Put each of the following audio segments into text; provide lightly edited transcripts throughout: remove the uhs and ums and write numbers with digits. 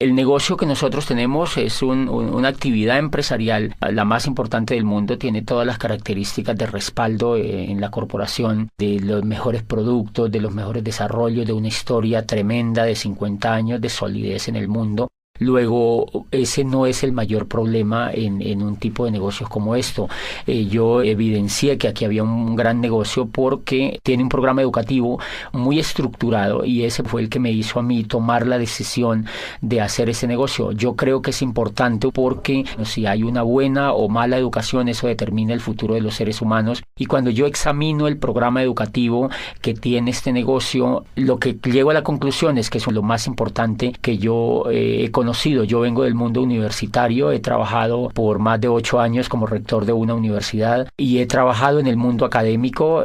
El negocio que nosotros tenemos es una actividad empresarial, la más importante del mundo, tiene todas las características de respaldo en la corporación, de los mejores productos, de los mejores desarrollos, de una historia tremenda de 50 años de solidez en el mundo. Luego, ese no es el mayor problema en un tipo de negocios como esto. Yo evidencié que aquí había un gran negocio porque tiene un programa educativo muy estructurado y ese fue el que me hizo a mí tomar la decisión de hacer ese negocio. Yo creo que es importante porque si hay una buena o mala educación, eso determina el futuro de los seres humanos. Y cuando yo examino el programa educativo que tiene este negocio, lo que llego a la conclusión es que eso es lo más importante que yo he conocido. Yo vengo del mundo universitario, he trabajado por más de 8 años como rector de una universidad y he trabajado en el mundo académico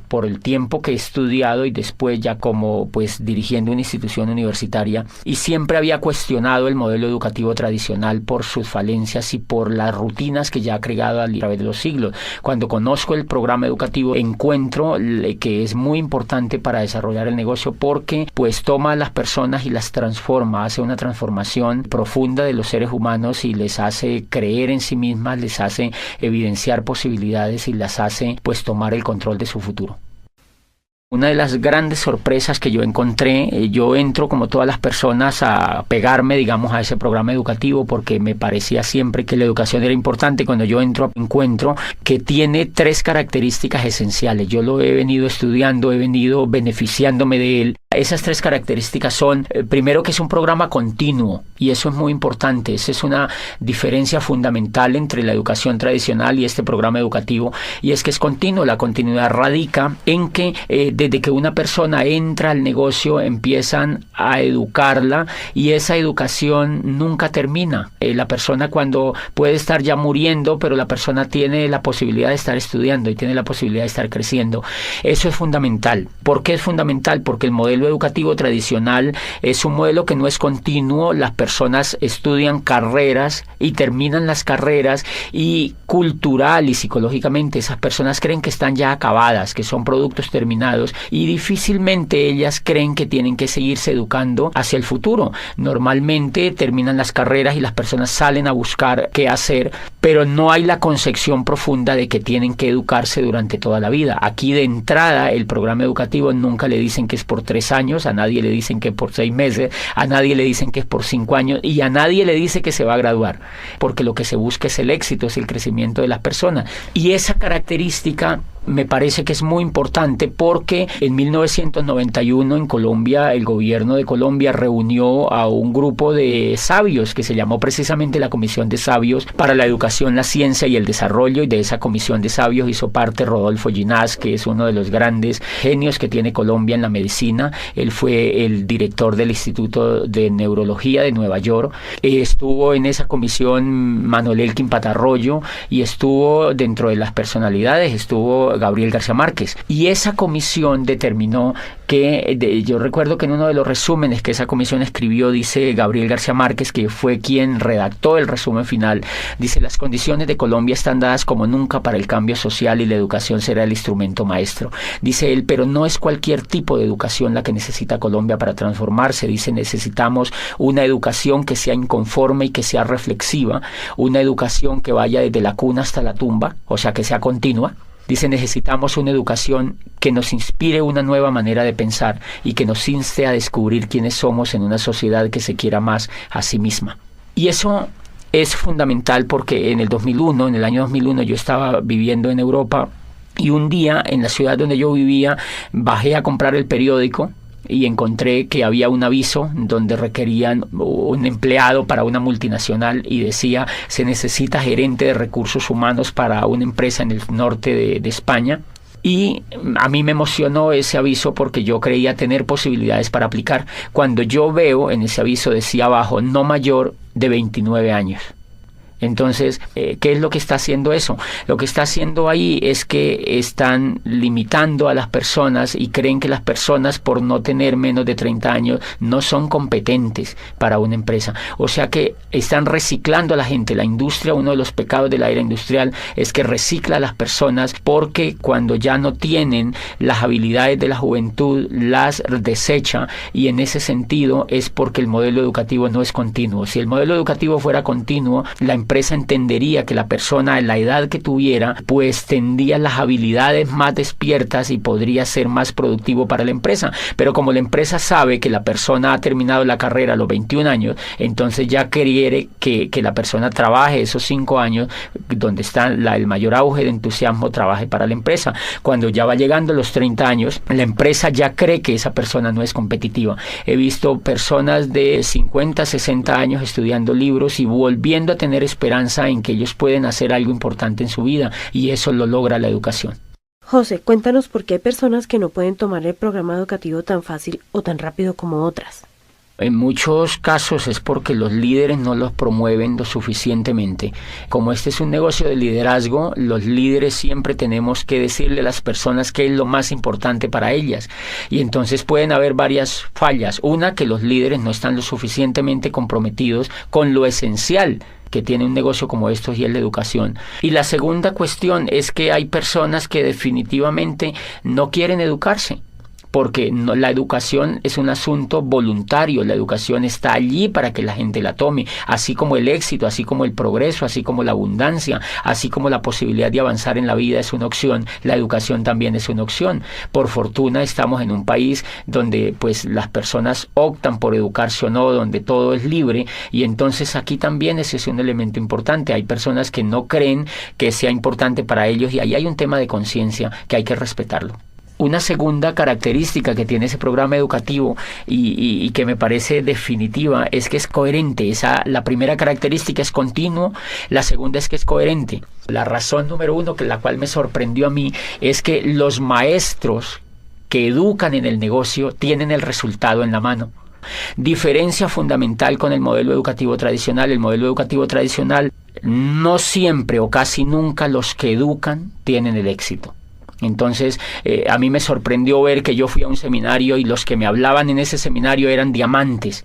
por el tiempo que he estudiado y después ya como dirigiendo una institución universitaria, y siempre había cuestionado el modelo educativo tradicional por sus falencias y por las rutinas que ya ha creado a través de los siglos. Cuando conozco el programa educativo encuentro que es muy importante para desarrollar el negocio porque toma a las personas y las transforma, hace una transformación profunda de los seres humanos y les hace creer en sí mismas, les hace evidenciar posibilidades y las hace tomar el control de su futuro. Una de las grandes sorpresas que yo encontré, yo entro como todas las personas a pegarme, digamos, a ese programa educativo porque me parecía siempre que la educación era importante. Cuando yo entro, encuentro que tiene 3 características esenciales. Yo lo he venido estudiando, he venido beneficiándome de él. Esas 3 características son, primero, que es un programa continuo, y eso es muy importante. Esa es una diferencia fundamental entre la educación tradicional y este programa educativo, y es que es continuo. La continuidad radica en que desde que una persona entra al negocio empiezan a educarla y esa educación nunca termina. La persona cuando puede estar ya muriendo, pero la persona tiene la posibilidad de estar estudiando y tiene la posibilidad de estar creciendo. Eso es fundamental. ¿Por qué es fundamental? Porque el modelo educativo tradicional es un modelo que no es continuo. Las personas estudian carreras y terminan las carreras, y cultural y psicológicamente esas personas creen que están ya acabadas, que son productos terminados, y difícilmente ellas creen que tienen que seguirse educando hacia el futuro. Normalmente terminan las carreras y las personas salen a buscar qué hacer, pero no hay la concepción profunda de que tienen que educarse durante toda la vida. Aquí de entrada el programa educativo nunca le dicen que es por 3 años, a nadie le dicen que es por 6 meses, a nadie le dicen que es por 5 años y a nadie le dice que se va a graduar, porque lo que se busca es el éxito, es el crecimiento de las personas. Y esa característica me parece que es muy importante porque en 1991 en Colombia, el gobierno de Colombia reunió a un grupo de sabios que se llamó precisamente la Comisión de Sabios para la Educación, la Ciencia y el Desarrollo, y de esa Comisión de Sabios hizo parte Rodolfo Ginás, que es uno de los grandes genios que tiene Colombia en la medicina. Él fue el director del Instituto de Neurología de Nueva York. Estuvo en esa comisión Manuel Elkin Patarroyo, y estuvo dentro de las personalidades, estuvo Gabriel García Márquez, y esa comisión determinó que, yo recuerdo que en uno de los resúmenes que esa comisión escribió, dice Gabriel García Márquez, que fue quien redactó el resumen final, dice: las condiciones de Colombia están dadas como nunca para el cambio social y la educación será el instrumento maestro. Dice él, pero no es cualquier tipo de educación la que necesita Colombia para transformarse. Dice, necesitamos una educación que sea inconforme y que sea reflexiva, una educación que vaya desde la cuna hasta la tumba, o sea, que sea continua. Dice, necesitamos una educación que nos inspire una nueva manera de pensar y que nos inste a descubrir quiénes somos en una sociedad que se quiera más a sí misma. Y eso es fundamental porque en el año 2001, yo estaba viviendo en Europa, y un día en la ciudad donde yo vivía bajé a comprar el periódico y encontré que había un aviso donde requerían un empleado para una multinacional y decía: se necesita gerente de recursos humanos para una empresa en el norte de España. Y a mí me emocionó ese aviso porque yo creía tener posibilidades para aplicar. Cuando yo veo en ese aviso decía abajo: no mayor de 29 años. Entonces, ¿qué es lo que está haciendo eso? Lo que está haciendo ahí es que están limitando a las personas y creen que las personas, por no tener menos de 30 años, no son competentes para una empresa. O sea que están reciclando a la gente. La industria, uno de los pecados de la era industrial es que recicla a las personas, porque cuando ya no tienen las habilidades de la juventud, las desecha, y en ese sentido es porque el modelo educativo no es continuo. Si el modelo educativo fuera continuo, la empresa entendería que la persona en la edad que tuviera pues tendría las habilidades más despiertas y podría ser más productivo para la empresa. Pero como la empresa sabe que la persona ha terminado la carrera a los 21 años, entonces ya quiere que la persona trabaje esos 5 años donde está el mayor auge de entusiasmo, trabaje para la empresa. Cuando ya va llegando a los 30 años, la empresa ya cree que esa persona no es competitiva. He visto personas de 50, 60 años estudiando libros y volviendo a tener esperanza en que ellos pueden hacer algo importante en su vida, y eso lo logra la educación. José, cuéntanos por qué hay personas que no pueden tomar el programa educativo tan fácil o tan rápido como otras. En muchos casos es porque los líderes no los promueven lo suficientemente. Como este es un negocio de liderazgo, los líderes siempre tenemos que decirle a las personas qué es lo más importante para ellas. Y entonces pueden haber varias fallas. Una, que los líderes no están lo suficientemente comprometidos con lo esencial que tiene un negocio como estos, y es la educación. Y la segunda cuestión es que hay personas que definitivamente no quieren educarse, porque la educación es un asunto voluntario. La educación está allí para que la gente la tome, así como el éxito, así como el progreso, así como la abundancia, así como la posibilidad de avanzar en la vida es una opción. La educación también es una opción. Por fortuna estamos en un país donde pues las personas optan por educarse o no, donde todo es libre, y entonces aquí también ese es un elemento importante. Hay personas que no creen que sea importante para ellos, y ahí hay un tema de conciencia que hay que respetarlo. Una segunda característica que tiene ese programa educativo y que me parece definitiva es que es coherente. La primera característica es continuo, la segunda es que es coherente. La razón número uno, la cual me sorprendió a mí, es que los maestros que educan en el negocio tienen el resultado en la mano. Diferencia fundamental con el modelo educativo tradicional. El modelo educativo tradicional, no siempre o casi nunca los que educan tienen el éxito. Entonces, a mí me sorprendió ver que yo fui a un seminario y los que me hablaban en ese seminario eran diamantes.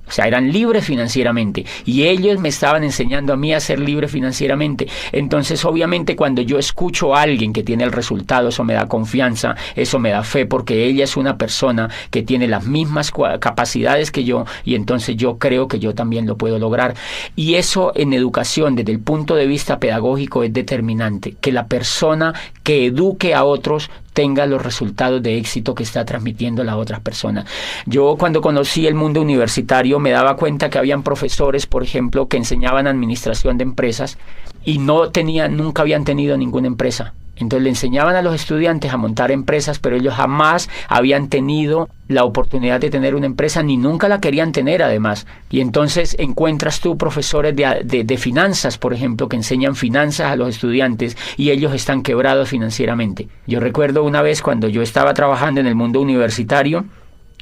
O sea, eran libres financieramente, y ellos me estaban enseñando a mí a ser libre financieramente. Entonces, obviamente, cuando yo escucho a alguien que tiene el resultado, eso me da confianza, eso me da fe, porque ella es una persona que tiene las mismas capacidades que yo, y entonces yo creo que yo también lo puedo lograr. Y eso en educación, desde el punto de vista pedagógico, es determinante, que la persona que eduque a otros tenga los resultados de éxito que está transmitiendo a las otras personas. Yo, cuando conocí el mundo universitario, me daba cuenta que habían profesores, por ejemplo, que enseñaban administración de empresas y nunca habían tenido ninguna empresa. Entonces le enseñaban a los estudiantes a montar empresas, pero ellos jamás habían tenido la oportunidad de tener una empresa, ni nunca la querían tener además. Y entonces encuentras tú profesores de finanzas, por ejemplo, que enseñan finanzas a los estudiantes y ellos están quebrados financieramente. Yo recuerdo una vez cuando yo estaba trabajando en el mundo universitario,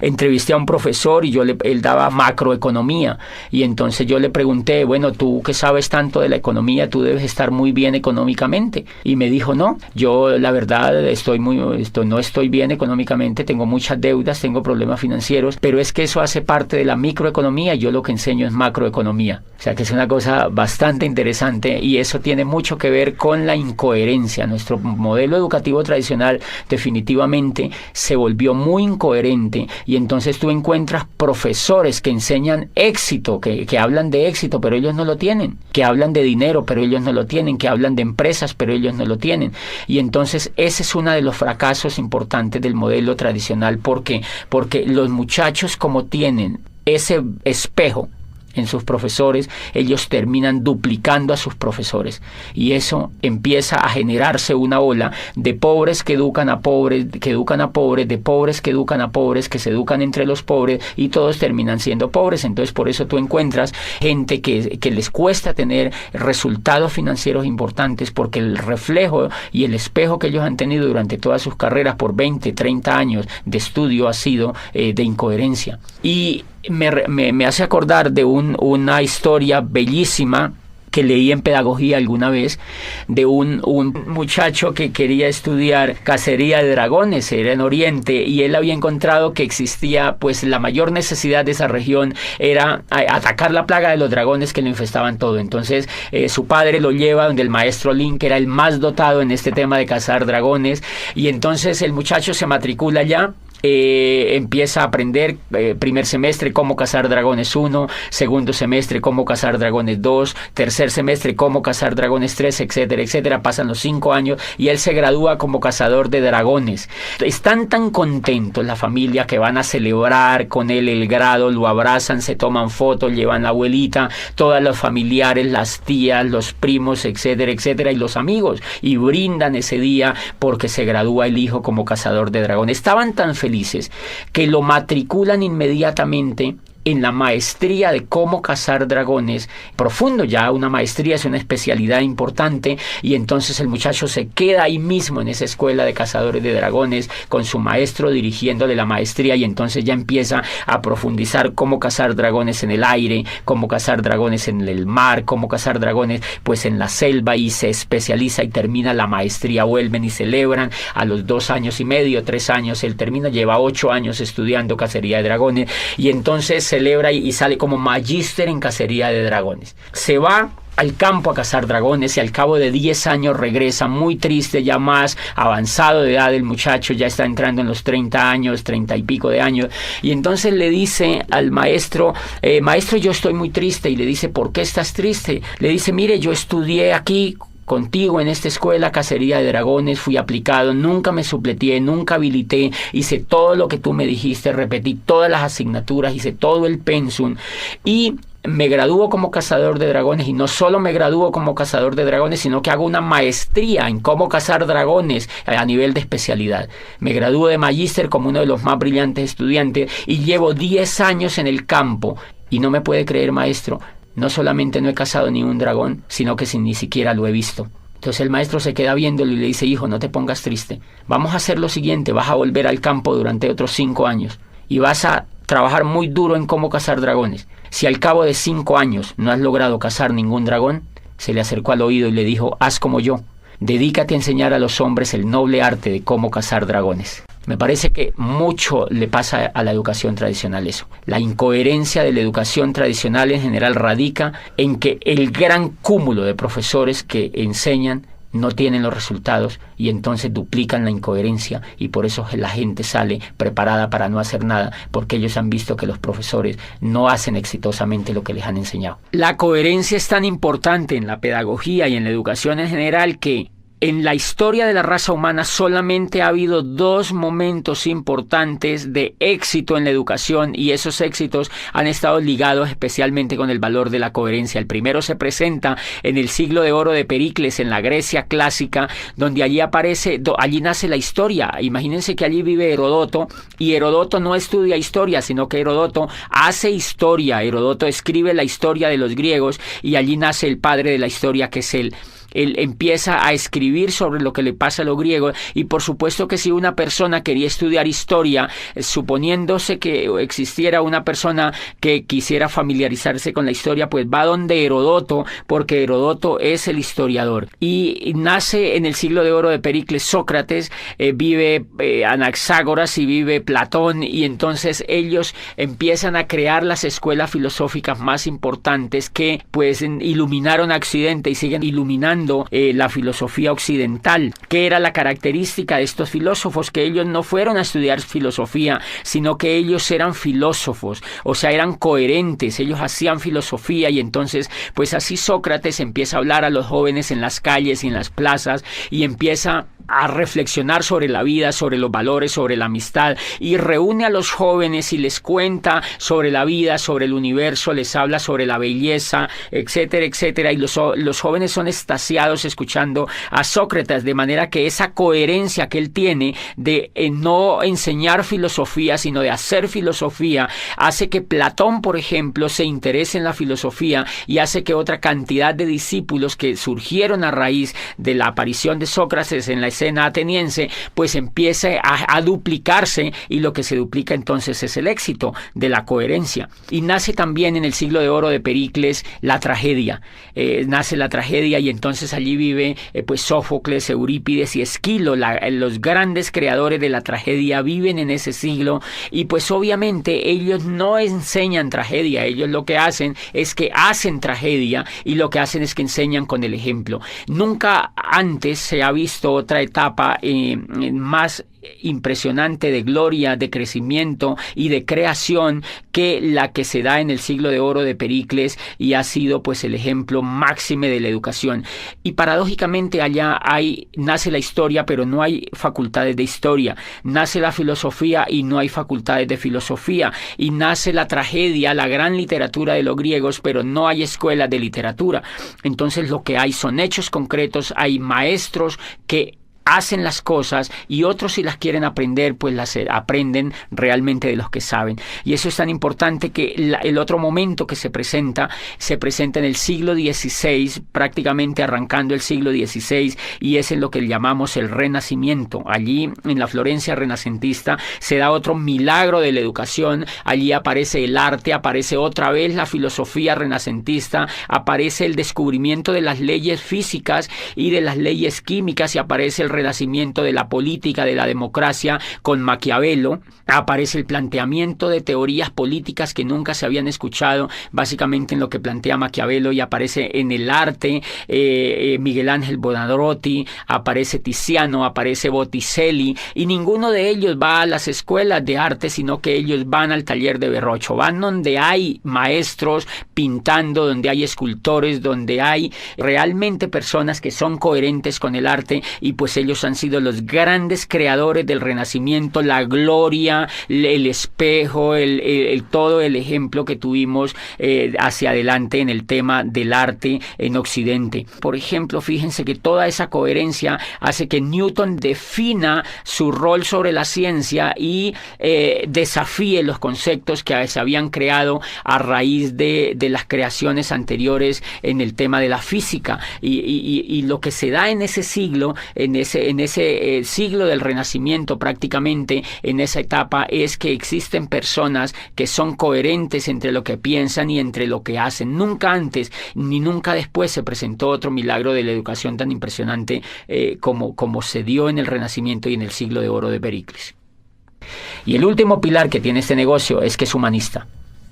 entrevisté a un profesor y él daba macroeconomía, y entonces yo le pregunté, bueno, tú que sabes tanto de la economía, tú debes estar muy bien económicamente, y me dijo, no, yo la verdad no estoy bien económicamente, tengo muchas deudas, tengo problemas financieros, pero es que eso hace parte de la microeconomía y yo lo que enseño es macroeconomía. O sea que es una cosa bastante interesante, y eso tiene mucho que ver con la incoherencia. Nuestro modelo educativo tradicional definitivamente se volvió muy incoherente, y entonces tú encuentras profesores que enseñan éxito, que hablan de éxito, pero ellos no lo tienen, que hablan de dinero, pero ellos no lo tienen, que hablan de empresas, pero ellos no lo tienen. Y entonces ese es uno de los fracasos importantes del modelo tradicional. ¿Por qué? Porque los muchachos, como tienen ese espejo en sus profesores, ellos terminan duplicando a sus profesores, y eso empieza a generarse una ola de pobres que educan a pobres, de pobres que educan a pobres, que se educan entre los pobres, y todos terminan siendo pobres. Entonces por eso tú encuentras gente que les cuesta tener resultados financieros importantes, porque el reflejo y el espejo que ellos han tenido durante todas sus carreras por 20, 30 años de estudio ha sido de incoherencia. Y me hace acordar de una historia bellísima que leí en pedagogía alguna vez de un muchacho que quería estudiar cacería de dragones, era en Oriente, y él había encontrado que existía, pues la mayor necesidad de esa región era atacar la plaga de los dragones que lo infestaban todo. Entonces su padre lo lleva donde el maestro Lin, que era el más dotado en este tema de cazar dragones, y entonces el muchacho se matricula allá. Empieza a aprender primer semestre cómo cazar dragones 1, segundo semestre cómo cazar dragones 2, tercer semestre cómo cazar dragones 3, etcétera, etcétera. Pasan los 5 años y él se gradúa como cazador de dragones. Están tan contentos la familia que van a celebrar con él el grado, lo abrazan, se toman fotos, llevan la abuelita, todos los familiares, las tías, los primos, etcétera, etcétera, y los amigos, y brindan ese día porque se gradúa el hijo como cazador de dragones. Estaban tan felices que lo matriculan inmediatamente en la maestría de cómo cazar dragones, profundo ya, una maestría es una especialidad importante, y entonces el muchacho se queda ahí mismo en esa escuela de cazadores de dragones con su maestro dirigiéndole la maestría, y entonces ya empieza a profundizar cómo cazar dragones en el aire, cómo cazar dragones en el mar, cómo cazar dragones pues en la selva, y se especializa y termina la maestría. Vuelven y celebran a los 2 años y medio, 3 años, él termina, lleva 8 años estudiando cacería de dragones, y entonces celebra y sale como magíster en cacería de dragones. Se va al campo a cazar dragones y al cabo de 10 años regresa muy triste, ya más avanzado de edad. El muchacho ya está entrando en los 30 años, 30 y pico de años, y entonces le dice al maestro, maestro, yo estoy muy triste. Y le dice, ¿por qué estás triste? Le dice, mire, yo estudié aquí contigo en esta escuela cacería de dragones, fui aplicado, nunca me supleteé, nunca habilité, hice todo lo que tú me dijiste, repetí todas las asignaturas, hice todo el pensum, y me gradúo como cazador de dragones, y no solo me gradúo como cazador de dragones, sino que hago una maestría en cómo cazar dragones a nivel de especialidad. Me gradúo de magíster como uno de los más brillantes estudiantes, y llevo 10 años en el campo, y no me puede creer, maestro, no solamente no he cazado ni un dragón, sino que ni siquiera lo he visto. Entonces el maestro se queda viéndolo y le dice, hijo, no te pongas triste. Vamos a hacer lo siguiente, vas a volver al campo durante otros 5 años y vas a trabajar muy duro en cómo cazar dragones. Si al cabo de 5 años no has logrado cazar ningún dragón, se le acercó al oído y le dijo, haz como yo. Dedícate a enseñar a los hombres el noble arte de cómo cazar dragones. Me parece que mucho le pasa a la educación tradicional eso. La incoherencia de la educación tradicional en general radica en que el gran cúmulo de profesores que enseñan no tienen los resultados, y entonces duplican la incoherencia, y por eso la gente sale preparada para no hacer nada, porque ellos han visto que los profesores no hacen exitosamente lo que les han enseñado. La coherencia es tan importante en la pedagogía y en la educación en general que en la historia de la raza humana solamente ha habido 2 momentos importantes de éxito en la educación, y esos éxitos han estado ligados especialmente con el valor de la coherencia. El primero se presenta en el siglo de oro de Pericles, en la Grecia clásica, donde allí nace la historia. Imagínense que allí vive Herodoto, y Herodoto no estudia historia, sino que Herodoto hace historia. Herodoto escribe la historia de los griegos, y allí nace el padre de la historia, que es él. Él empieza a escribir sobre lo que le pasa a los griegos, y por supuesto que si una persona quería estudiar historia, suponiéndose que existiera una persona que quisiera familiarizarse con la historia, pues va donde Herodoto, porque Herodoto es el historiador. Y nace en el siglo de oro de Pericles Sócrates, vive Anaxágoras y vive Platón, y entonces ellos empiezan a crear las escuelas filosóficas más importantes que pues iluminaron a Occidente y siguen iluminando la filosofía occidental. ¿Qué era la característica de estos filósofos? Que ellos no fueron a estudiar filosofía, sino que ellos eran filósofos, o sea, eran coherentes, ellos hacían filosofía, y entonces pues así Sócrates empieza a hablar a los jóvenes en las calles y en las plazas, y empieza a reflexionar sobre la vida, sobre los valores, sobre la amistad, y reúne a los jóvenes y les cuenta sobre la vida, sobre el universo, les habla sobre la belleza, etcétera, etcétera, y los jóvenes son extasiados escuchando a Sócrates, de manera que esa coherencia que él tiene de no enseñar filosofía, sino de hacer filosofía, hace que Platón, por ejemplo, se interese en la filosofía, y hace que otra cantidad de discípulos que surgieron a raíz de la aparición de Sócrates en la escena ateniense, pues empiece a duplicarse, y lo que se duplica entonces es el éxito de la coherencia. Y nace también en el siglo de oro de Pericles la tragedia. Nace la tragedia, y entonces allí vive pues Sófocles, Eurípides y Esquilo, los grandes creadores de la tragedia viven en ese siglo, y pues obviamente ellos no enseñan tragedia, ellos lo que hacen es que hacen tragedia, y lo que hacen es que enseñan con el ejemplo. Nunca antes se ha visto otra etapa más impresionante de gloria, de crecimiento y de creación que la que se da en el siglo de oro de Pericles, y ha sido pues el ejemplo máxime de la educación. Y paradójicamente allá nace la historia, pero no hay facultades de historia, nace la filosofía y no hay facultades de filosofía, y nace la tragedia, la gran literatura de los griegos, pero no hay escuelas de literatura. Entonces lo que hay son hechos concretos, hay maestros que hacen las cosas, y otros, si las quieren aprender, pues las aprenden realmente de los que saben. Y eso es tan importante que el otro momento que se presenta en el siglo XVI, prácticamente arrancando el siglo XVI, y es en lo que llamamos el Renacimiento. Allí, en la Florencia renacentista, se da otro milagro de la educación. Allí aparece el arte, aparece otra vez la filosofía renacentista, aparece el descubrimiento de las leyes físicas y de las leyes químicas, y aparece el renacimiento de la política, de la democracia con Maquiavelo. Aparece el planteamiento de teorías políticas que nunca se habían escuchado, básicamente en lo que plantea Maquiavelo, y aparece en el arte Miguel Ángel Buonarroti, aparece Tiziano, aparece Botticelli, y ninguno de ellos va a las escuelas de arte, sino que ellos van al taller de Verrocchio, van donde hay maestros pintando, donde hay escultores, donde hay realmente personas que son coherentes con el arte, y pues ellos han sido los grandes creadores del Renacimiento, la gloria, el espejo, todo el ejemplo que tuvimos hacia adelante en el tema del arte en Occidente. Por ejemplo, fíjense que toda esa coherencia hace que Newton defina su rol sobre la ciencia y desafíe los conceptos que se habían creado a raíz de las creaciones anteriores en el tema de la física. Y lo que se da en ese siglo, en ese siglo del Renacimiento, prácticamente en esa etapa, es que existen personas que son coherentes entre lo que piensan y entre lo que hacen. Nunca antes ni nunca después se presentó otro milagro de la educación tan impresionante como se dio en el Renacimiento y en el siglo de oro de Pericles. Y el último pilar que tiene este negocio es que es humanista.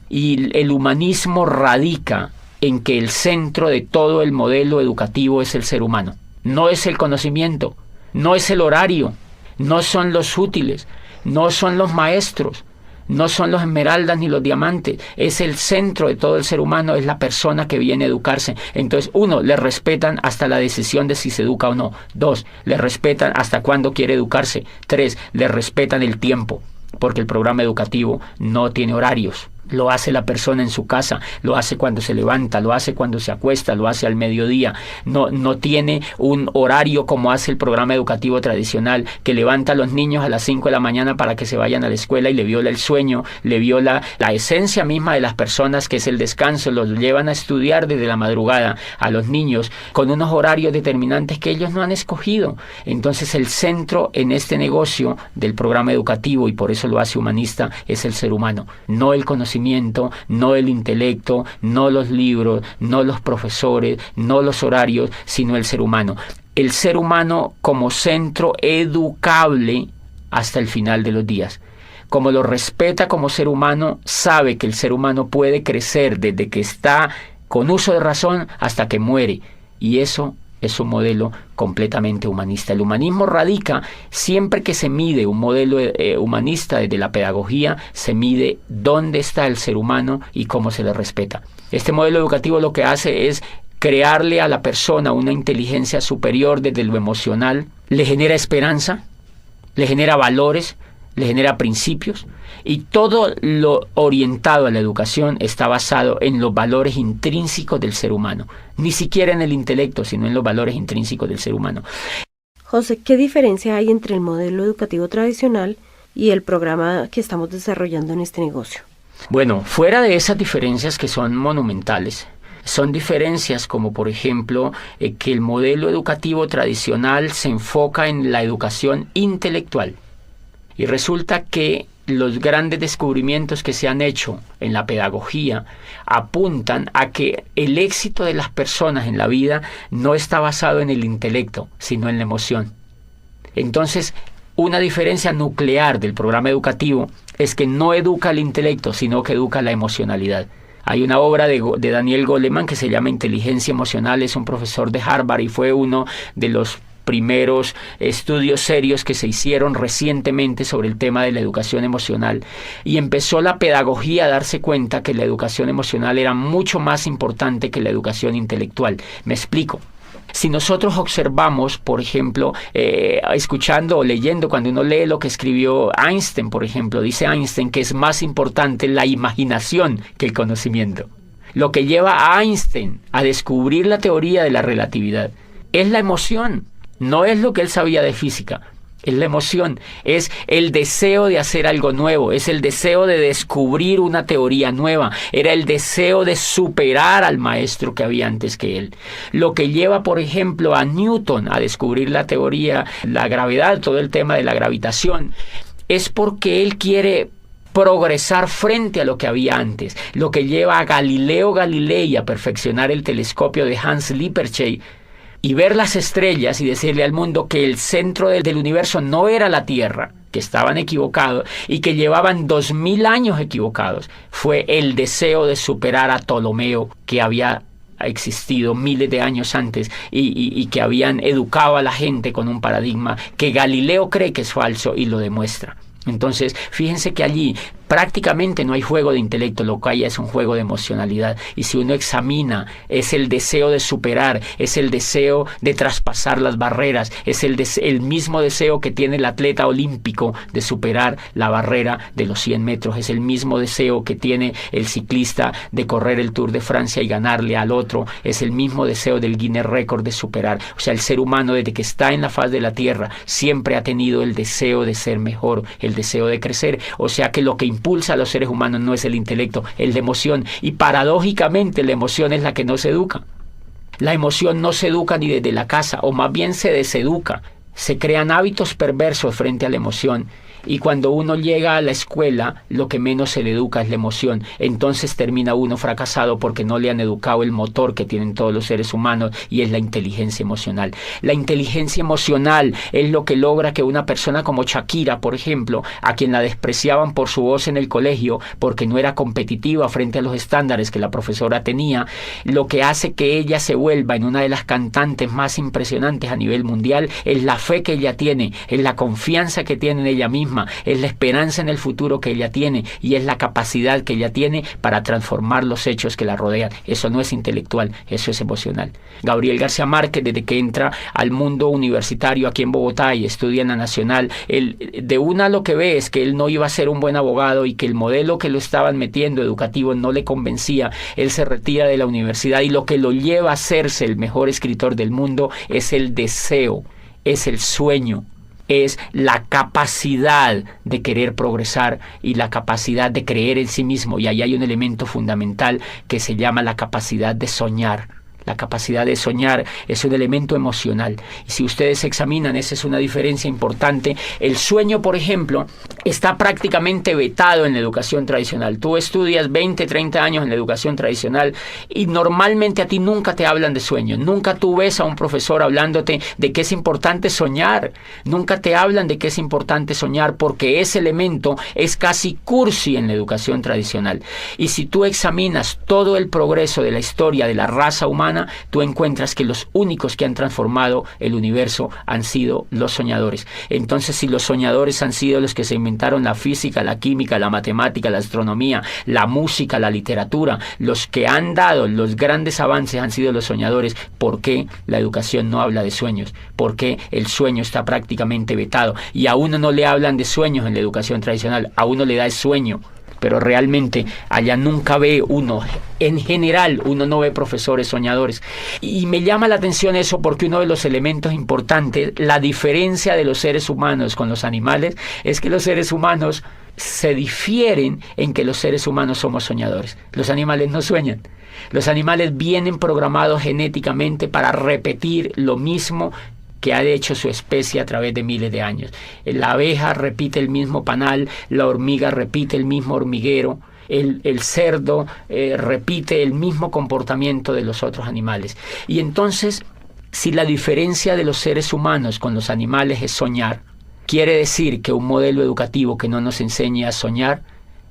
Y el humanismo radica en que el centro de todo el modelo educativo es el ser humano. No es el conocimiento, no es el horario, no son los útiles, no son los maestros, no son los esmeraldas ni los diamantes. Es el centro de todo el ser humano, es la persona que viene a educarse. Entonces, 1, le respetan hasta la decisión de si se educa o no. 2, le respetan hasta cuándo quiere educarse. 3, le respetan el tiempo, porque el programa educativo no tiene horarios. Lo hace la persona en su casa, lo hace cuando se levanta, lo hace cuando se acuesta, lo hace al mediodía. No tiene un horario como hace el programa educativo tradicional, que levanta a los niños a las 5 de la mañana para que se vayan a la escuela y le viola el sueño, le viola la esencia misma de las personas, que es el descanso. Los llevan a estudiar desde la madrugada a los niños con unos horarios determinantes que ellos no han escogido. Entonces el centro en este negocio del programa educativo, y por eso lo hace humanista, es el ser humano, no el conocimiento, no el intelecto, no los libros, no los profesores, no los horarios, sino el ser humano. El ser humano como centro educable hasta el final de los días. Como lo respeta como ser humano, sabe que el ser humano puede crecer desde que está con uso de razón hasta que muere. Y eso es un modelo completamente humanista. El humanismo radica, siempre que se mide un modelo humanista desde la pedagogía, se mide dónde está el ser humano y cómo se le respeta. Este modelo educativo lo que hace es crearle a la persona una inteligencia superior desde lo emocional, le genera esperanza, le genera valores, le genera principios, y todo lo orientado a la educación está basado en los valores intrínsecos del ser humano, ni siquiera en el intelecto, sino en los valores intrínsecos del ser humano. José, ¿qué diferencia hay entre el modelo educativo tradicional y el programa que estamos desarrollando en este negocio? Bueno, fuera de esas diferencias que son monumentales, son diferencias como, por ejemplo, que el modelo educativo tradicional se enfoca en la educación intelectual. Y resulta que los grandes descubrimientos que se han hecho en la pedagogía apuntan a que el éxito de las personas en la vida no está basado en el intelecto, sino en la emoción. Entonces, una diferencia nuclear del programa educativo es que no educa el intelecto, sino que educa la emocionalidad. Hay una obra de Daniel Goleman que se llama Inteligencia Emocional, es un profesor de Harvard y fue uno de los primeros estudios serios que se hicieron recientemente sobre el tema de la educación emocional, y empezó la pedagogía a darse cuenta que la educación emocional era mucho más importante que la educación intelectual. Me explico. Si nosotros observamos, por ejemplo, escuchando o leyendo, cuando uno lee lo que escribió Einstein, por ejemplo, dice Einstein que es más importante la imaginación que el conocimiento. Lo que lleva a Einstein a descubrir la teoría de la relatividad es la emoción. No es lo que él sabía de física, es la emoción, es el deseo de hacer algo nuevo, es el deseo de descubrir una teoría nueva, era el deseo de superar al maestro que había antes que él. Lo que lleva, por ejemplo, a Newton a descubrir la teoría, la gravedad, todo el tema de la gravitación, es porque él quiere progresar frente a lo que había antes. Lo que lleva a Galileo Galilei a perfeccionar el telescopio de Hans Lippershey y ver las estrellas y decirle al mundo que el centro del universo no era la Tierra, que estaban equivocados y que llevaban 2000 años equivocados, fue el deseo de superar a Ptolomeo, que había existido miles de años antes y que habían educado a la gente con un paradigma que Galileo cree que es falso y lo demuestra. Entonces, fíjense que allí prácticamente no hay juego de intelecto, lo que hay es un juego de emocionalidad. Y si uno examina, es el deseo de superar, es el deseo de traspasar las barreras, es el mismo deseo que tiene el atleta olímpico de superar la barrera de los 100 metros, es el mismo deseo que tiene el ciclista de correr el Tour de Francia y ganarle al otro, es el mismo deseo del Guinness Record de superar. O sea, el ser humano desde que está en la faz de la tierra siempre ha tenido el deseo de ser mejor, el deseo de crecer. O sea que lo que impulsa a los seres humanos no es el intelecto, es la emoción. Y paradójicamente la emoción es la que no se educa. La emoción no se educa ni desde la casa, o más bien se deseduca. Se crean hábitos perversos frente a la emoción. Y cuando uno llega a la escuela, lo que menos se le educa es la emoción. Entonces termina uno fracasado porque no le han educado el motor que tienen todos los seres humanos, y es la inteligencia emocional. La inteligencia emocional es lo que logra que una persona como Shakira, por ejemplo, a quien la despreciaban por su voz en el colegio, porque no era competitiva frente a los estándares que la profesora tenía, lo que hace que ella se vuelva en una de las cantantes más impresionantes a nivel mundial es la fe que ella tiene, es la confianza que tiene en ella misma, es la esperanza en el futuro que ella tiene, y es la capacidad que ella tiene para transformar los hechos que la rodean. Eso no es intelectual, eso es emocional. Gabriel García Márquez, desde que entra al mundo universitario aquí en Bogotá y estudia en la Nacional, de una lo que ve es que él no iba a ser un buen abogado y que el modelo que lo estaban metiendo educativo no le convencía. Él se retira de la universidad y lo que lo lleva a hacerse el mejor escritor del mundo es el deseo, es el sueño, es la capacidad de querer progresar y la capacidad de creer en sí mismo. Y ahí hay un elemento fundamental que se llama la capacidad de soñar. La capacidad de soñar es un elemento emocional. Y si ustedes examinan, esa es una diferencia importante. El sueño, por ejemplo, está prácticamente vetado en la educación tradicional. Tú estudias 20, 30 años en la educación tradicional y normalmente a ti nunca te hablan de sueño. Nunca tú ves a un profesor hablándote de que es importante soñar. Nunca te hablan de que es importante soñar, porque ese elemento es casi cursi en la educación tradicional. Y si tú examinas todo el progreso de la historia de la raza humana, tú encuentras que los únicos que han transformado el universo han sido los soñadores. Entonces, si los soñadores han sido los que se inventaron la física, la química, la matemática, la astronomía, la música, la literatura, los que han dado los grandes avances han sido los soñadores, ¿por qué la educación no habla de sueños? ¿Por qué el sueño está prácticamente vetado? Y a uno no le hablan de sueños en la educación tradicional, a uno le da el sueño. Pero realmente allá nunca ve uno, en general, uno no ve profesores soñadores. Y me llama la atención eso porque uno de los elementos importantes, la diferencia de los seres humanos con los animales, es que los seres humanos se difieren en que los seres humanos somos soñadores. Los animales no sueñan. Los animales vienen programados genéticamente para repetir lo mismo que ha hecho su especie a través de miles de años. La abeja repite el mismo panal, la hormiga repite el mismo hormiguero, el cerdo repite el mismo comportamiento de los otros animales. Y entonces, si la diferencia de los seres humanos con los animales es soñar, quiere decir que un modelo educativo que no nos enseñe a soñar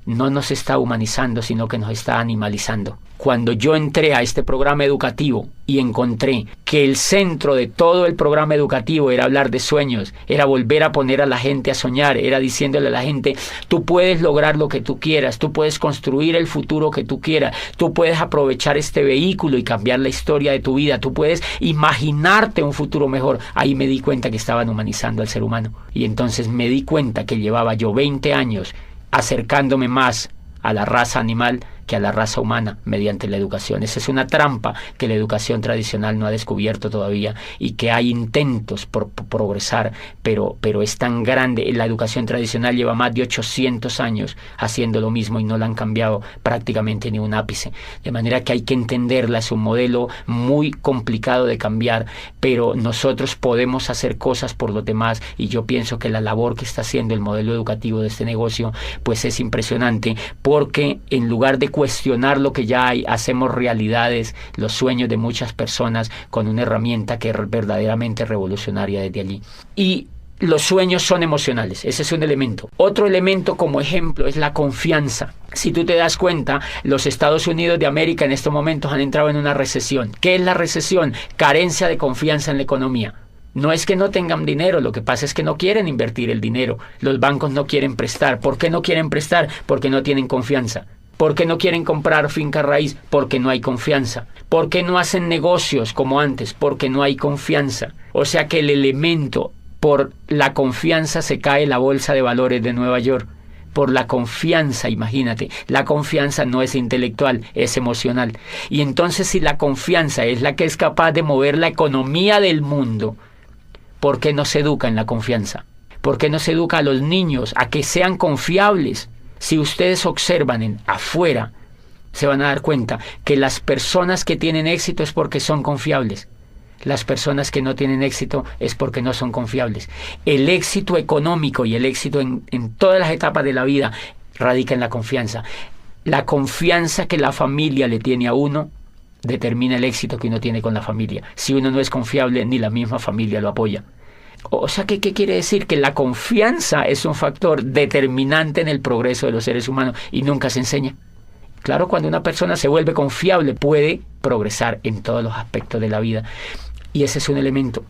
no nos está humanizando, sino que nos está animalizando. Cuando yo entré a este programa educativo y encontré que el centro de todo el programa educativo era hablar de sueños, era volver a poner a la gente a soñar, era diciéndole a la gente, tú puedes lograr lo que tú quieras, tú puedes construir el futuro que tú quieras, tú puedes aprovechar este vehículo y cambiar la historia de tu vida, tú puedes imaginarte un futuro mejor. Ahí me di cuenta que estaban humanizando al ser humano. Y entonces me di cuenta que llevaba yo 20 años acercándome más a la raza animal que a la raza humana mediante la educación. Esa es una trampa que la educación tradicional no ha descubierto todavía y que hay intentos por progresar, pero es tan grande. La educación tradicional lleva más de 800 años haciendo lo mismo y no la han cambiado prácticamente ni un ápice. De manera que hay que entenderla, es un modelo muy complicado de cambiar, pero nosotros podemos hacer cosas por los demás y yo pienso que la labor que está haciendo el modelo educativo de este negocio pues es impresionante, porque en lugar de cuestionar lo que ya hay, hacemos realidades los sueños de muchas personas con una herramienta que es verdaderamente revolucionaria desde allí. Y los sueños son emocionales, ese es un elemento. Otro elemento como ejemplo es la confianza. Si tú te das cuenta, los Estados Unidos de América en estos momentos han entrado en una recesión. ¿Qué es la recesión? Carencia de confianza en la economía. No es que no tengan dinero, lo que pasa es que no quieren invertir el dinero. Los bancos no quieren prestar. ¿Por qué no quieren prestar? Porque no tienen confianza. ¿Por qué no quieren comprar finca raíz? Porque no hay confianza. ¿Por qué no hacen negocios como antes? Porque no hay confianza. O sea que el elemento, por la confianza se cae la bolsa de valores de Nueva York. Por la confianza, imagínate, la confianza no es intelectual, es emocional. Y entonces si la confianza es la que es capaz de mover la economía del mundo, ¿por qué no se educa en la confianza? ¿Por qué no se educa a los niños a que sean confiables? Si ustedes observan afuera, se van a dar cuenta que las personas que tienen éxito es porque son confiables. Las personas que no tienen éxito es porque no son confiables. El éxito económico y el éxito en todas las etapas de la vida radica en la confianza. La confianza que la familia le tiene a uno determina el éxito que uno tiene con la familia. Si uno no es confiable, ni la misma familia lo apoya. O sea, ¿qué quiere decir? Que la confianza es un factor determinante en el progreso de los seres humanos y nunca se enseña. Claro, cuando una persona se vuelve confiable, puede progresar en todos los aspectos de la vida. Y ese es un elemento.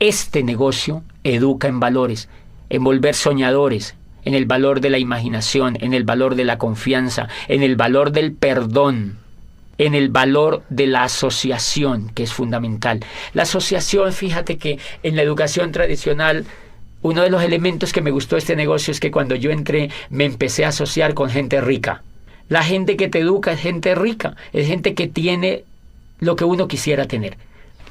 Este negocio educa en valores, en volver soñadores, en el valor de la imaginación, en el valor de la confianza, en el valor del perdón, en el valor de la asociación, que es fundamental. La asociación, fíjate que en la educación tradicional, uno de los elementos que me gustó de este negocio es que cuando yo entré me empecé a asociar con gente rica. La gente que te educa es gente rica, es gente que tiene lo que uno quisiera tener.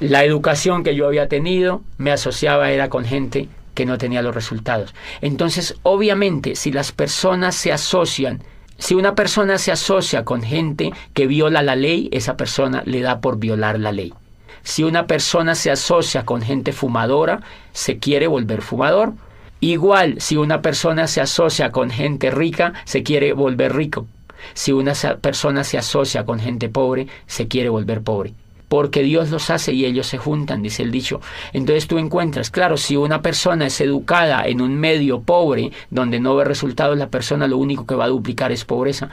La educación que yo había tenido me asociaba era con gente que no tenía los resultados. Entonces, obviamente, si las personas se asocian, si una persona se asocia con gente que viola la ley, esa persona le da por violar la ley. Si una persona se asocia con gente fumadora, se quiere volver fumador. Igual, si una persona se asocia con gente rica, se quiere volver rico. Si una persona se asocia con gente pobre, se quiere volver pobre. Porque Dios los hace y ellos se juntan, dice el dicho. Entonces tú encuentras, claro, si una persona es educada en un medio pobre, donde no ve resultados, la persona lo único que va a duplicar es pobreza.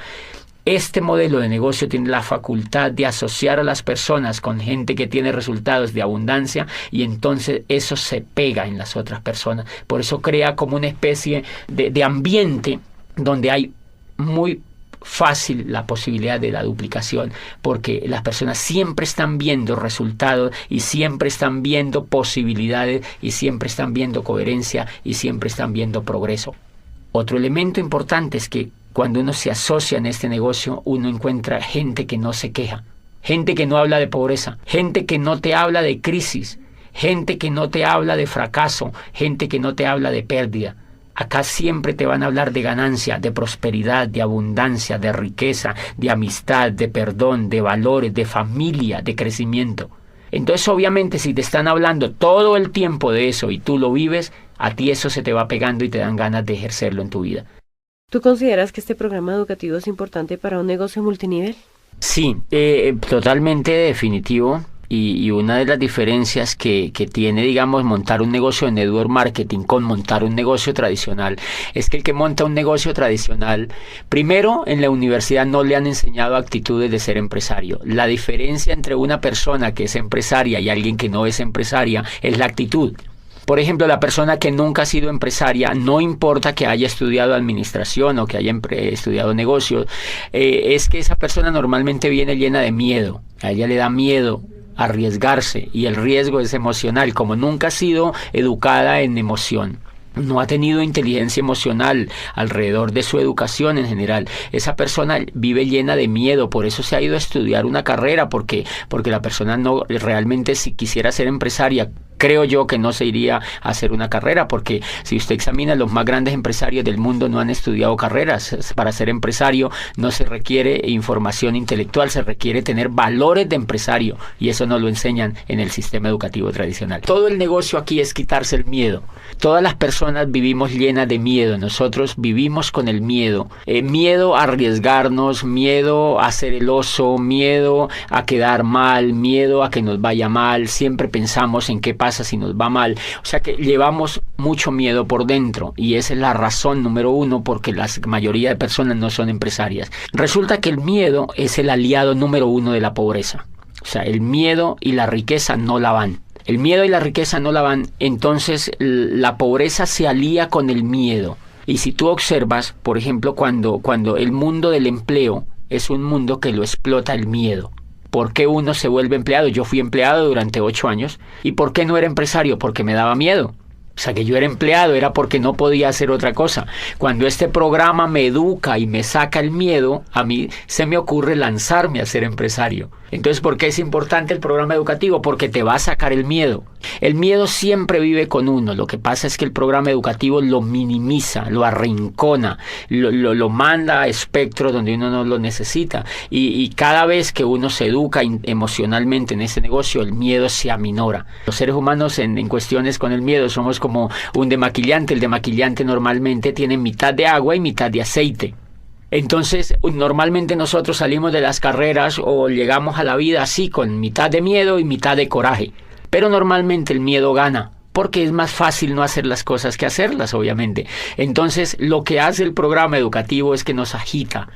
Este modelo de negocio tiene la facultad de asociar a las personas con gente que tiene resultados de abundancia y entonces eso se pega en las otras personas. Por eso crea como una especie de ambiente donde hay muy fácil la posibilidad de la duplicación, porque las personas siempre están viendo resultados y siempre están viendo posibilidades y siempre están viendo coherencia y siempre están viendo progreso. Otro elemento importante es que cuando uno se asocia en este negocio, uno encuentra gente que no se queja, gente que no habla de pobreza, gente que no te habla de crisis, gente que no te habla de fracaso, gente que no te habla de pérdida. Acá siempre te van a hablar de ganancia, de prosperidad, de abundancia, de riqueza, de amistad, de perdón, de valores, de familia, de crecimiento. Entonces, obviamente, si te están hablando todo el tiempo de eso y tú lo vives, a ti eso se te va pegando y te dan ganas de ejercerlo en tu vida. ¿Tú consideras que este programa educativo es importante para un negocio multinivel? Sí, totalmente definitivo. Y una de las diferencias que tiene, digamos, montar un negocio de network marketing con montar un negocio tradicional es que el que monta un negocio tradicional, primero, en la universidad no le han enseñado actitudes de ser empresario. La diferencia entre una persona que es empresaria y alguien que no es empresaria es la actitud. Por ejemplo, la persona que nunca ha sido empresaria, no importa que haya estudiado administración o que haya estudiado negocios, es que esa persona normalmente viene llena de miedo. A ella le da miedo arriesgarse, y el riesgo es emocional. Como nunca ha sido educada en emoción, no ha tenido inteligencia emocional alrededor de su educación en general, esa persona vive llena de miedo. Por eso se ha ido a estudiar una carrera, porque la persona no realmente, si quisiera ser empresaria, creo yo que no se iría a hacer una carrera, porque si usted examina, los más grandes empresarios del mundo no han estudiado carreras. Para ser empresario no se requiere información intelectual, se requiere tener valores de empresario, y eso no lo enseñan en el sistema educativo tradicional. Todo el negocio aquí es quitarse el miedo. Todas las personas vivimos llenas de miedo. Nosotros vivimos con el miedo. Miedo a arriesgarnos, miedo a ser el oso, miedo a quedar mal, miedo a que nos vaya mal. Siempre pensamos en qué pasa si nos va mal. O sea que llevamos mucho miedo por dentro, y esa es la razón número uno porque la mayoría de personas no son empresarias. Resulta que el miedo es el aliado número uno de la pobreza. O sea, el miedo y la riqueza no la van. El miedo y la riqueza no la van, entonces la pobreza se alía con el miedo. Y si tú observas, por ejemplo, cuando el mundo del empleo es un mundo que lo explota el miedo. ¿Por qué uno se vuelve empleado? Yo fui empleado durante 8 años. ¿Y por qué no era empresario? Porque me daba miedo. O sea, que yo era empleado era porque no podía hacer otra cosa. Cuando este programa me educa y me saca el miedo, a mí se me ocurre lanzarme a ser empresario. Entonces, ¿por qué es importante el programa educativo? Porque te va a sacar el miedo. El miedo siempre vive con uno. Lo que pasa es que el programa educativo lo minimiza, lo arrincona, lo manda a espectros donde uno no lo necesita. Y cada vez que uno se educa emocionalmente en ese negocio, el miedo se aminora. Los seres humanos en cuestiones con el miedo somos como un demaquillante. El demaquillante normalmente tiene mitad de agua y mitad de aceite. Entonces, normalmente nosotros salimos de las carreras o llegamos a la vida así, con mitad de miedo y mitad de coraje. Pero normalmente el miedo gana, porque es más fácil no hacer las cosas que hacerlas, obviamente. Entonces, lo que hace el programa educativo es que nos agita.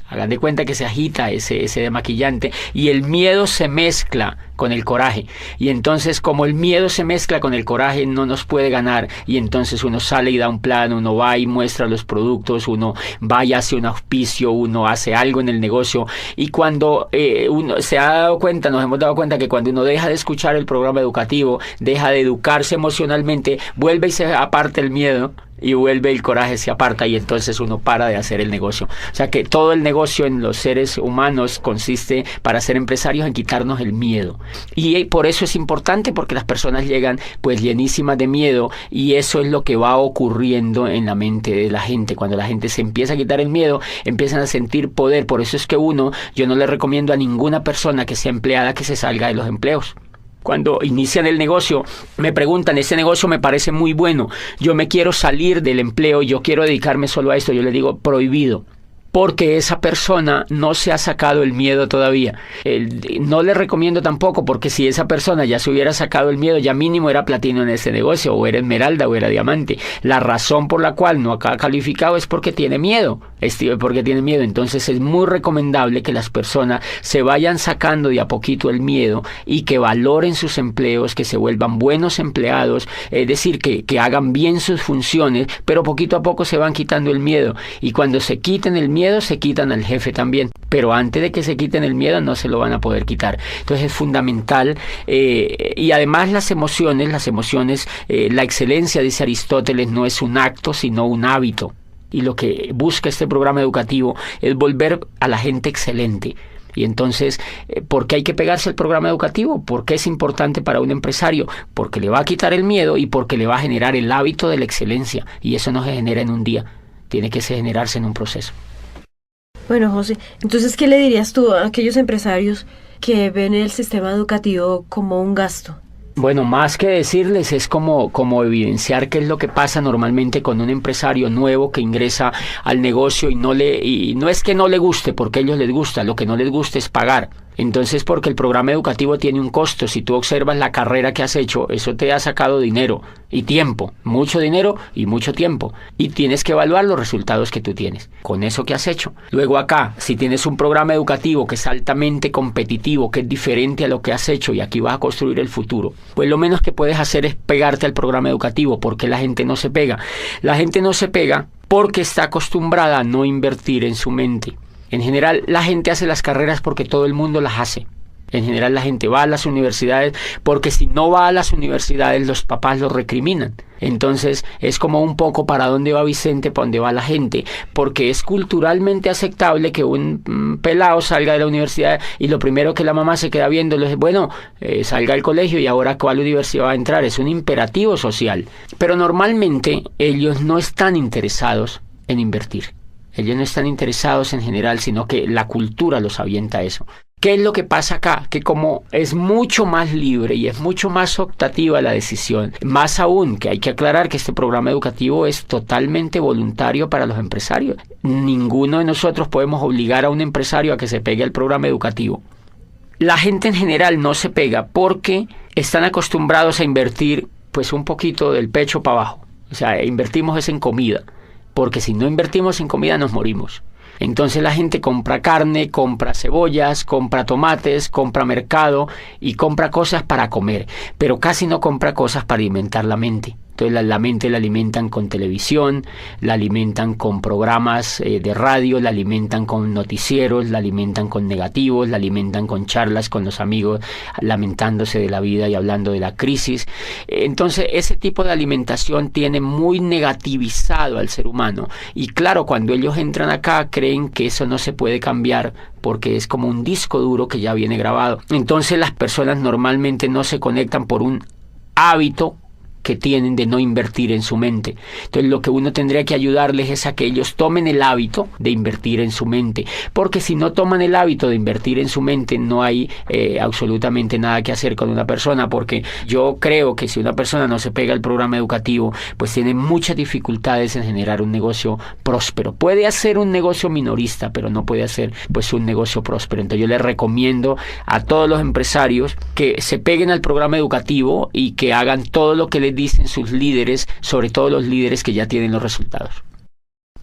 Hagan de cuenta que se agita ese demaquillante, y el miedo se mezcla con el coraje. Y entonces, como el miedo se mezcla con el coraje, no nos puede ganar. Y entonces uno sale y da un plan, uno va y muestra los productos, uno va y hace un auspicio, uno hace algo en el negocio. Y cuando uno se ha dado cuenta, nos hemos dado cuenta que cuando uno deja de escuchar el programa educativo, deja de educarse emocionalmente, vuelve y se aparta el miedo, y vuelve el coraje, se aparta, y entonces uno para de hacer el negocio. O sea que todo el negocio en los seres humanos consiste, para ser empresarios, en quitarnos el miedo. Y por eso es importante, porque las personas llegan pues llenísimas de miedo, y eso es lo que va ocurriendo en la mente de la gente. Cuando la gente se empieza a quitar el miedo, empiezan a sentir poder. Por eso es que yo no le recomiendo a ninguna persona que sea empleada que se salga de los empleos. Cuando inician el negocio, me preguntan, ese negocio me parece muy bueno, yo me quiero salir del empleo, yo quiero dedicarme solo a esto. Yo le digo, prohibido. Porque esa persona no se ha sacado el miedo todavía. No le recomiendo tampoco, porque si esa persona ya se hubiera sacado el miedo, ya mínimo era platino en ese negocio, o era esmeralda, o era diamante. La razón por la cual no ha calificado es porque tiene miedo. Entonces es muy recomendable que las personas se vayan sacando de a poquito el miedo, y que valoren sus empleos, que se vuelvan buenos empleados, es decir, que hagan bien sus funciones, pero poquito a poco se van quitando el miedo. Y cuando se quiten el miedo, se quitan al jefe también, pero antes de que se quiten el miedo no se lo van a poder quitar. Entonces es fundamental, y además las emociones, la excelencia, dice Aristóteles, no es un acto sino un hábito, y lo que busca este programa educativo es volver a la gente excelente. Y entonces, ¿por qué hay que pegarse al programa educativo? ¿Por qué es importante para un empresario? Porque le va a quitar el miedo y porque le va a generar el hábito de la excelencia. Y eso no se genera en un día, tiene que generarse en un proceso. Bueno, José, entonces, ¿qué le dirías tú a aquellos empresarios que ven el sistema educativo como un gasto? Bueno, más que decirles es como evidenciar qué es lo que pasa normalmente con un empresario nuevo que ingresa al negocio y no es que no le guste, porque a ellos les gusta, lo que no les gusta es pagar. Entonces, porque el programa educativo tiene un costo, si tú observas la carrera que has hecho, eso te ha sacado dinero y tiempo, mucho dinero y mucho tiempo, y tienes que evaluar los resultados que tú tienes con eso que has hecho. Luego acá, si tienes un programa educativo que es altamente competitivo, que es diferente a lo que has hecho y aquí vas a construir el futuro, pues lo menos que puedes hacer es pegarte al programa educativo. ¿Porque la gente no se pega? La gente no se pega porque está acostumbrada a no invertir en su mente. En general, la gente hace las carreras porque todo el mundo las hace. En general, la gente va a las universidades porque si no va a las universidades, los papás los recriminan. Entonces, es como un poco para dónde va Vicente, para dónde va la gente, porque es culturalmente aceptable que un pelado salga de la universidad y lo primero que la mamá se queda viendo es, bueno, salga del colegio y ahora ¿cuál universidad va a entrar? Es un imperativo social. Pero normalmente ellos no están interesados en invertir. Ellos no están interesados en general, sino que la cultura los avienta a eso. ¿Qué es lo que pasa acá? Que como es mucho más libre y es mucho más optativa la decisión, más aún que hay que aclarar que este programa educativo es totalmente voluntario para los empresarios. Ninguno de nosotros podemos obligar a un empresario a que se pegue al programa educativo. La gente en general no se pega porque están acostumbrados a invertir pues un poquito del pecho para abajo. O sea, invertimos es en comida. Porque si no invertimos en comida nos morimos. Entonces la gente compra carne, compra cebollas, compra tomates, compra mercado y compra cosas para comer, pero casi no compra cosas para alimentar la mente. Entonces la mente la alimentan con televisión, la alimentan con programas de radio, la alimentan con noticieros, la alimentan con negativos, la alimentan con charlas con los amigos, lamentándose de la vida y hablando de la crisis. Entonces ese tipo de alimentación tiene muy negativizado al ser humano. Y claro, cuando ellos entran acá creen que eso no se puede cambiar porque es como un disco duro que ya viene grabado. Entonces las personas normalmente no se conectan por un hábito que tienen de no invertir en su mente. Entonces lo que uno tendría que ayudarles es a que ellos tomen el hábito de invertir en su mente, porque si no toman el hábito de invertir en su mente no hay absolutamente nada que hacer con una persona, porque yo creo que si una persona no se pega al programa educativo, pues tiene muchas dificultades en generar un negocio próspero. Puede hacer un negocio minorista, pero no puede hacer pues un negocio próspero. Entonces yo les recomiendo a todos los empresarios que se peguen al programa educativo y que hagan todo lo que les dicen sus líderes, sobre todo los líderes que ya tienen los resultados.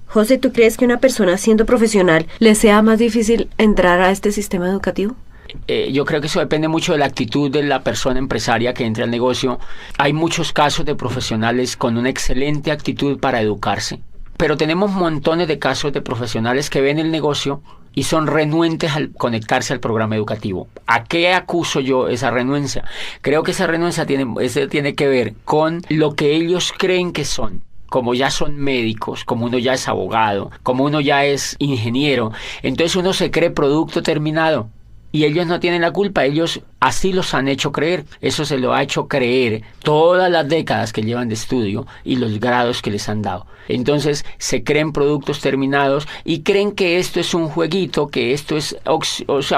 José, ¿tú crees que una persona siendo profesional le sea más difícil entrar a este sistema educativo? Yo creo que eso depende mucho de la actitud de la persona empresaria que entra al negocio. Hay muchos casos de profesionales con una excelente actitud para educarse, pero tenemos montones de casos de profesionales que ven el negocio y son renuentes al conectarse al programa educativo. ¿A qué acuso yo esa renuencia? Creo que esa renuncia tiene que ver con lo que ellos creen que son. Como ya son médicos, como uno ya es abogado, como uno ya es ingeniero, entonces uno se cree producto terminado. Y ellos no tienen la culpa, ellos así los han hecho creer. Eso se lo ha hecho creer todas las décadas que llevan de estudio y los grados que les han dado. Entonces se creen productos terminados y creen que esto es un jueguito, que esto es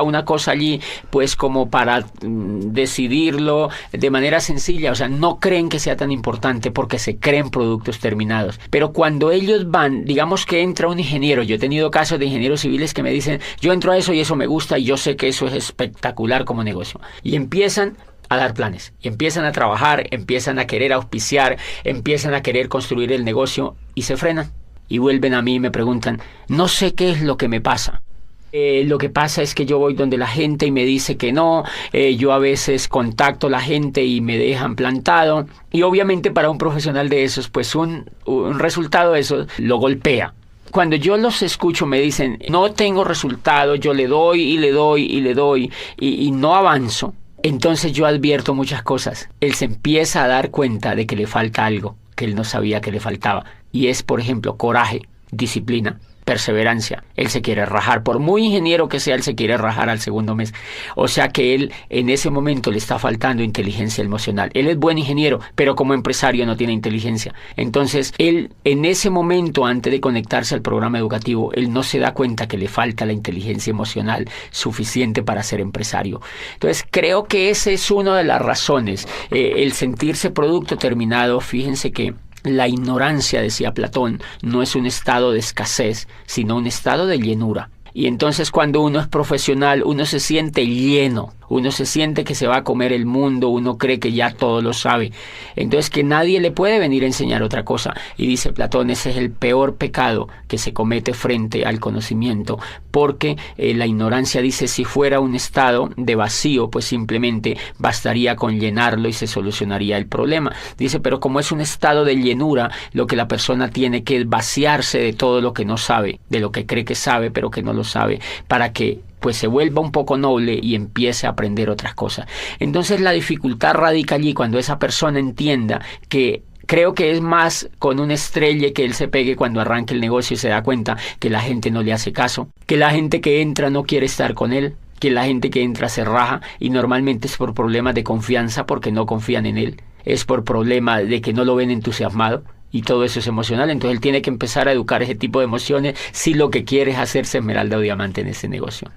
una cosa allí pues como para decidirlo de manera sencilla. O sea, no creen que sea tan importante porque se creen productos terminados. Pero cuando ellos van, digamos que entra un ingeniero, yo he tenido casos de ingenieros civiles que me dicen, yo entro a eso y eso me gusta y yo sé que eso es espectacular como negocio. Y empiezan a dar planes, y empiezan a trabajar, empiezan a querer auspiciar, empiezan a querer construir el negocio y se frenan. Y vuelven a mí y me preguntan, no sé qué es lo que me pasa. Lo que pasa es que yo voy donde la gente y me dice que no, yo a veces contacto a la gente y me dejan plantado. Y obviamente para un profesional de esos, pues un resultado de eso lo golpea. Cuando yo los escucho me dicen, no tengo resultado, yo le doy y le doy y le doy y no avanzo. Entonces yo advierto muchas cosas. Él se empieza a dar cuenta de que le falta algo que él no sabía que le faltaba. Y es, por ejemplo, coraje, disciplina. perseverancia. Él se quiere rajar, por muy ingeniero que sea, él se quiere rajar al segundo mes. O sea que él en ese momento le está faltando inteligencia emocional. Él es buen ingeniero, pero como empresario no tiene inteligencia. Entonces, él en ese momento, antes de conectarse al programa educativo, él no se da cuenta que le falta la inteligencia emocional suficiente para ser empresario. Entonces, creo que esa es una de las razones. El sentirse producto terminado, fíjense que la ignorancia, decía Platón, no es un estado de escasez, sino un estado de llenura. Y entonces cuando uno es profesional, uno se siente lleno, uno se siente que se va a comer el mundo, uno cree que ya todo lo sabe. Entonces que nadie le puede venir a enseñar otra cosa. Y dice Platón, ese es el peor pecado que se comete frente al conocimiento, porque la ignorancia, dice, si fuera un estado de vacío, pues simplemente bastaría con llenarlo y se solucionaría el problema. Dice, pero como es un estado de llenura, lo que la persona tiene que es vaciarse de todo lo que no sabe, de lo que cree que sabe, pero que no lo sabe, para que pues se vuelva un poco noble y empiece a aprender otras cosas. Entonces la dificultad radica allí cuando esa persona entienda que creo que es más con una estrella que él se pegue cuando arranque el negocio y se da cuenta que la gente no le hace caso, que la gente que entra no quiere estar con él, que la gente que entra se raja y normalmente es por problemas de confianza porque no confían en él, es por problema de que no lo ven entusiasmado. Y todo eso es emocional, entonces él tiene que empezar a educar ese tipo de emociones si lo que quiere es hacerse esmeralda o diamante en ese negocio.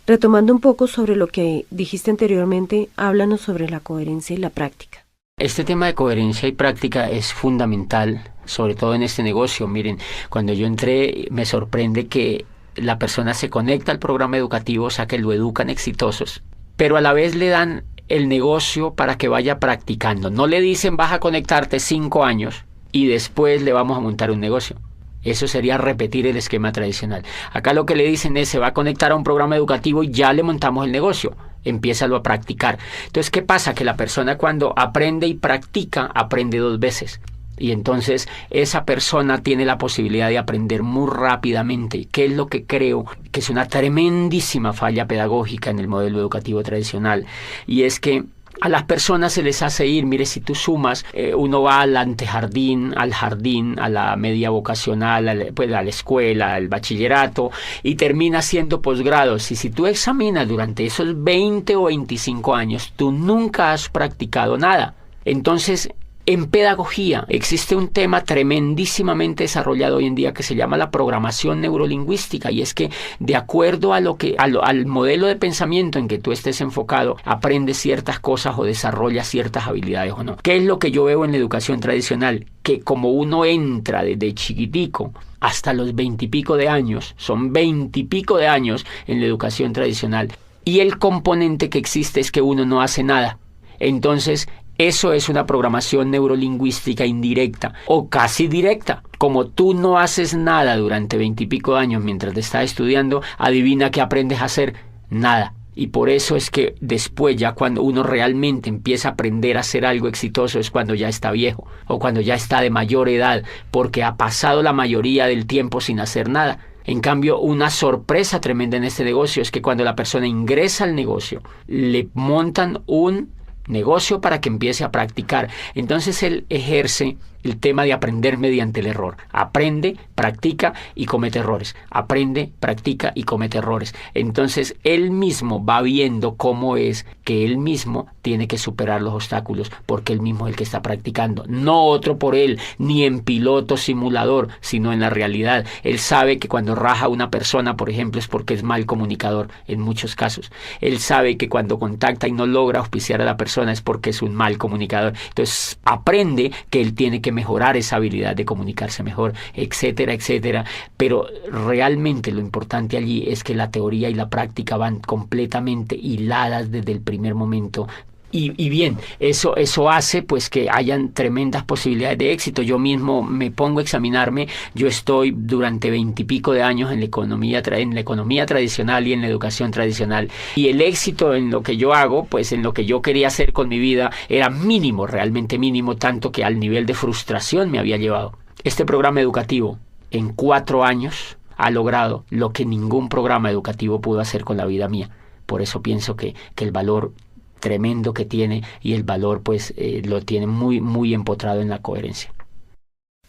Retomando un poco sobre lo que dijiste anteriormente, háblanos sobre la coherencia y la práctica. Este tema de coherencia y práctica es fundamental, sobre todo en este negocio. Miren, cuando yo entré me sorprende que la persona se conecta al programa educativo, o sea que lo educan exitosos, pero a la vez le dan el negocio para que vaya practicando. No le dicen vas a conectarte 5 años y después le vamos a montar un negocio. Eso sería repetir el esquema tradicional. Acá lo que le dicen es se va a conectar a un programa educativo y ya le montamos el negocio. Empiézalo a practicar. Entonces, ¿qué pasa? Que la persona cuando aprende y practica, aprende 2 veces. Y entonces esa persona tiene la posibilidad de aprender muy rápidamente, que es lo que creo que es una tremendísima falla pedagógica en el modelo educativo tradicional. Y es que a las personas se les hace ir, mire, si tú sumas, uno va al antejardín, al jardín, a la media vocacional, a la escuela, al bachillerato, y termina siendo posgrados. Y si tú examinas durante esos 20 o 25 años, tú nunca has practicado nada. Entonces, en pedagogía existe un tema tremendísimamente desarrollado hoy en día que se llama la programación neurolingüística, y es que de acuerdo a al modelo de pensamiento en que tú estés enfocado, aprendes ciertas cosas o desarrollas ciertas habilidades o no. ¿Qué es lo que yo veo en la educación tradicional? Que como uno entra desde chiquitico hasta los 20 y pico de años, son 20 y pico de años en la educación tradicional, y el componente que existe es que uno no hace nada. Entonces, eso es una programación neurolingüística indirecta o casi directa. Como tú no haces nada durante 20 y pico de años mientras te estás estudiando, adivina qué aprendes a hacer. Nada. Y por eso es que después, ya cuando uno realmente empieza a aprender a hacer algo exitoso, es cuando ya está viejo o cuando ya está de mayor edad, porque ha pasado la mayoría del tiempo sin hacer nada. En cambio, una sorpresa tremenda en este negocio es que cuando la persona ingresa al negocio, le montan un negocio para que empiece a practicar. Entonces él ejerce el tema de aprender mediante el error. Aprende, practica y comete errores. Aprende, practica y comete errores. Entonces él mismo va viendo cómo es que él mismo tiene que superar los obstáculos, porque él mismo es el que está practicando. No otro por él, ni en piloto simulador, sino en la realidad. Él sabe que cuando raja a una persona, por ejemplo, es porque es mal comunicador en muchos casos. Él sabe que cuando contacta y no logra auspiciar a la persona es porque es un mal comunicador. Entonces aprende que él tiene que mejorar esa habilidad de comunicarse mejor, etcétera, etcétera. Pero realmente lo importante allí es que la teoría y la práctica van completamente hiladas desde el primer momento. Y bien, eso hace pues que hayan tremendas posibilidades de éxito. Yo mismo me pongo a examinarme. Yo estoy durante 20 y pico de años en la economía tradicional y en la educación tradicional. Y el éxito en lo que yo hago, pues en lo que yo quería hacer con mi vida, era mínimo, realmente mínimo, tanto que al nivel de frustración me había llevado. Este programa educativo, en 4 años, ha logrado lo que ningún programa educativo pudo hacer con la vida mía. Por eso pienso que el valor tremendo que tiene y el valor pues lo tiene muy, muy empotrado en la coherencia.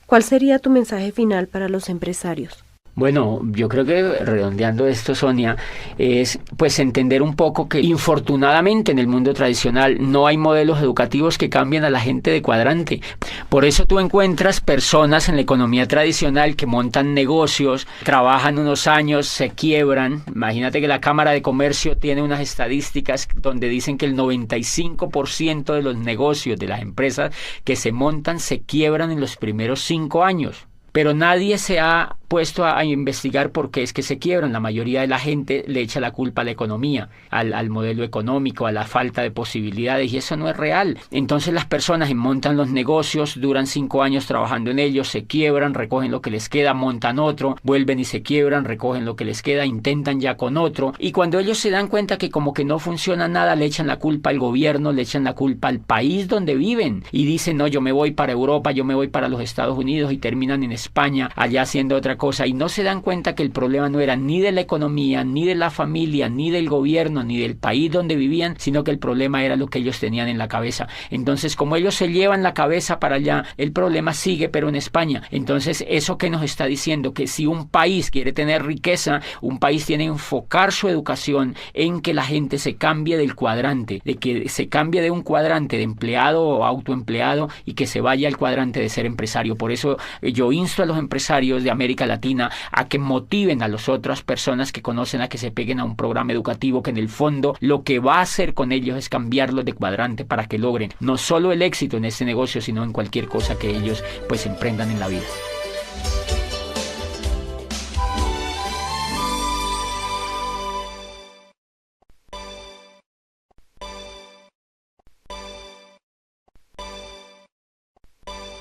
¿Cuál sería tu mensaje final para los empresarios? Bueno, yo creo que redondeando esto, Sonia, es pues entender un poco que infortunadamente en el mundo tradicional no hay modelos educativos que cambien a la gente de cuadrante. Por eso tú encuentras personas en la economía tradicional que montan negocios, trabajan unos años, se quiebran. Imagínate que la Cámara de Comercio tiene unas estadísticas donde dicen que el 95% de los negocios de las empresas que se montan se quiebran en los primeros 5 años. Pero nadie se ha puesto a investigar por qué es que se quiebran. La mayoría de la gente le echa la culpa a la economía, al modelo económico, a la falta de posibilidades, y eso no es real. Entonces las personas montan los negocios, duran 5 años trabajando en ellos, se quiebran, recogen lo que les queda, montan otro, vuelven y se quiebran, recogen lo que les queda, intentan ya con otro, y cuando ellos se dan cuenta que como que no funciona nada, le echan la culpa al gobierno, le echan la culpa al país donde viven, y dicen, no, yo me voy para Europa, yo me voy para los Estados Unidos, y terminan en España, allá haciendo otra cosa, y no se dan cuenta que el problema no era ni de la economía, ni de la familia, ni del gobierno, ni del país donde vivían, sino que el problema era lo que ellos tenían en la cabeza. Entonces, como ellos se llevan la cabeza para allá, el problema sigue, pero en España. Entonces, ¿eso qué nos está diciendo? Que si un país quiere tener riqueza, un país tiene que enfocar su educación en que la gente se cambie del cuadrante, de que se cambie de un cuadrante de empleado o autoempleado y que se vaya al cuadrante de ser empresario. Por eso yo insto a los empresarios de América Latina a que motiven a las otras personas que conocen a que se peguen a un programa educativo que en el fondo lo que va a hacer con ellos es cambiarlos de cuadrante para que logren no solo el éxito en este negocio, sino en cualquier cosa que ellos pues emprendan en la vida.